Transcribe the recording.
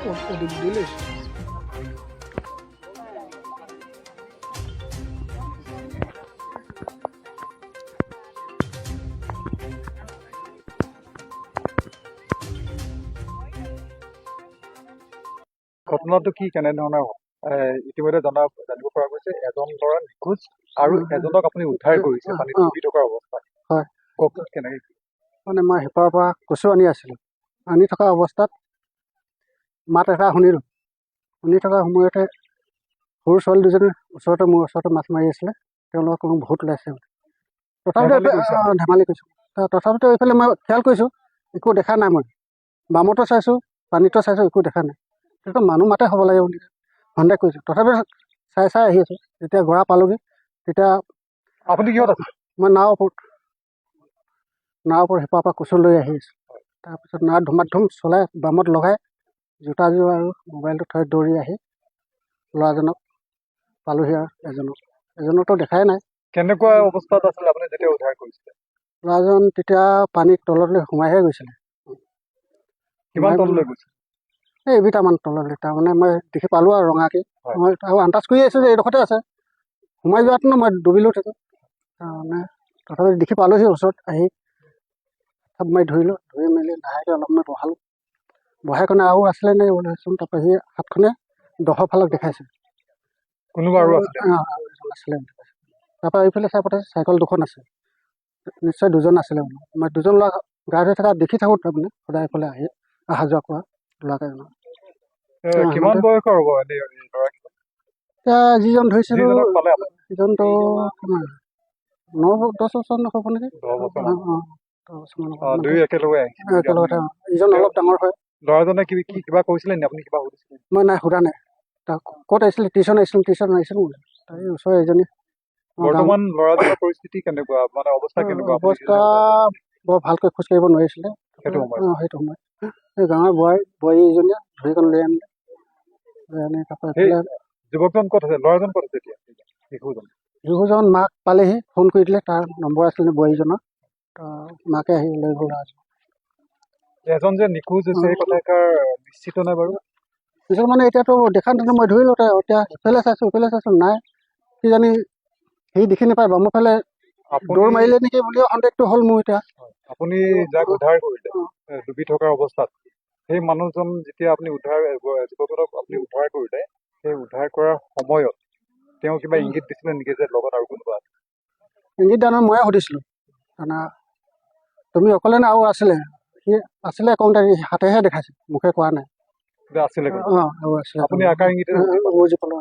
dilis. ঘটনাটো কি কেনেধৰণৰ ইতিমধ্যে জানিব পৰা গৈছে এজন ল'ৰা নিখোজ আৰু এজনক আপুনি উদ্ধাৰ কৰিছে পানীত ডুবি থকাৰ অৱস্থাত। হয়। কওকচোন কেনেকে কি? মানে মই সিপাৰৰ পৰা কচু আনি আছিলোঁ। আনি থকা অৱস্থাত মাত এটা শুনিলোঁ। শুনি থকা সময়তে সৰু ছোৱালী দুজনী মোৰ ওচৰতে মাছ মাৰি আছিলে। তেওঁলোকৰ কোনো ভূত ওলাইছে বুলি। তথাপিতো ধেমালি কৰিছোঁ। তথাপিতো এইফালে মই খেয়াল কৰিছোঁ, একো দেখা নাই মই। বামতো চাইছোঁ, পানীতো চাইছোঁ, একো দেখা নাই। সেইটো মানুহ মাতে হ'ব লাগে বুলি সন্দেহ কৰিছোঁ। তথাপিতো চাই আহি আছোঁ। যেতিয়া গৰা পালোগৈ তেতিয়া আপুনি কিহত আছে? মই নাৱৰ ওপৰত সিপাৰৰ পৰা কচু লৈ আহি আছোঁ। তাৰপিছত নাৱত ধুমাধুম চলাই বামত লগাই জোতাযোৰ আৰু মোবাইলটো থৈ দৌৰি আহি ল'ৰাজনক পালোহি আৰু এজনকতো দেখাই নাই। কেনেকুৱা অৱস্থাত আছিলে আপুনি যেতিয়া উদ্ধাৰ কৰিছিলে? ল'ৰাজন তেতিয়া পানীৰ তললৈ সোমাইহে গৈছিলে। কিমান তললৈ গৈছিল? এই এবিটামান তললৈ। তাৰমানে মই দেখি পালোঁ আৰু ৰঙাকৈ। মই আৰু আন্দাজ কৰি আহিছোঁ যে এইডোখৰতে আছে। সোমাই যোৱাতনো মই ডুবিলোঁ থাকোঁ। তাৰমানে তথাপি দেখি পালোঁহি ওচৰত আহি থাপ মাৰি ধৰিলোঁ। ধৰি মেলি লাহেকৈ অলপমান বহালোঁ। বহাই কেনে আৰু আছিলে নে বোলে চোন। তাৰপৰা সি হাতখনে দহৰ ফালক দেখাইছে। কোনোবা আৰু আছিলে? আছিলে। তাৰপৰা এইফালে চাই পঠাইছে চাইকেল দুখন আছে। নিশ্চয় দুজন আছিলে বোলো। মই দুজন ল'ৰা গা ধুই থকা দেখি থাকোঁ তাৰমানে সদায় এইফালে আহি অহা যোৱা কৰা ল'ৰাকেইজনক। কিমান বয়সৰ হ'ব এনেই ল'ৰাকেইজন? এতিয়া যিজন ধৰিছিলোঁ সিজনতো কিমান 9-10 বছৰ হ'ব নেকি? 10 বছৰ। 10 বছৰমান। দুই একেলগে একেলগতে ইজন অলপ ডাঙৰ হয়। ল'ৰাজনে কিবা কৈছিলে নি? আপুনি কিবা সুধিছিলে? মই নাই সোধা নাই। তাক ক'ত আহিছিলে? টিউশ্যন আহিছিলোঁ বোলে। তাই ওচৰৰ এজনী। বৰ্তমান ল'ৰাজনৰ পৰিস্থিতি কেনেকুৱা? মানে অৱস্থা কেনেকুৱা? অৱস্থা বৰ ভালকৈ খোজকাঢ়িব নোৱাৰিছিলে সেইটো সময়ত। এই গাঁৱৰ বোৱাৰী এজনীয়ে ধৰি লৈ আনিলে। তাৰপৰা যুৱকজন ক'ত আছে? ল'ৰাজন ক'ত আছে এতিয়া? শিশুজন মাক পালেহি, ফোন কৰি দিলে। তাৰ নম্বৰ আছিলে বোৱাৰীজনৰ। মাকে আহি লৈ গ'ল। এজন যে নিখোজ হৈছে সেই কথাষাৰ নিশ্চিত নাই বাৰু? পিছত মানে এতিয়াতো দেখা নাছিলোঁ। মই ধৰিলোঁ এতিয়া ইফালে চাইছোঁ নাই। কিজানি সি দেখি নাপায় বামৰ ফালে দৌৰ মাৰিলে নেকি বুলিও সন্দেহটো হ'ল মোৰ এতিয়া। আপুনি যাক উদ্ধাৰ কৰিলে ডুবি থকাৰ অৱস্থাত, সেই মানুহজন যেতিয়া আপুনি যুৱকজনক আপুনি উদ্ধাৰ কৰিলে, সেই উদ্ধাৰ কৰাৰ সময়ত তেওঁ কিবা ইংগিত দিছিলে নেকি যে লগত আৰু কোনোবা আছে? ইংগিত দানা ময়ে সুধিছিলোঁ। তুমি অকলে নে আৰু আছিলে? সি আছিলে কওঁতে হাতেহে দেখাইছে, মুখে কোৱা নাই। আছিলে আৰু আছিলে। আপুনি আকাৰ ইংগিতে বুজি পালোঁ।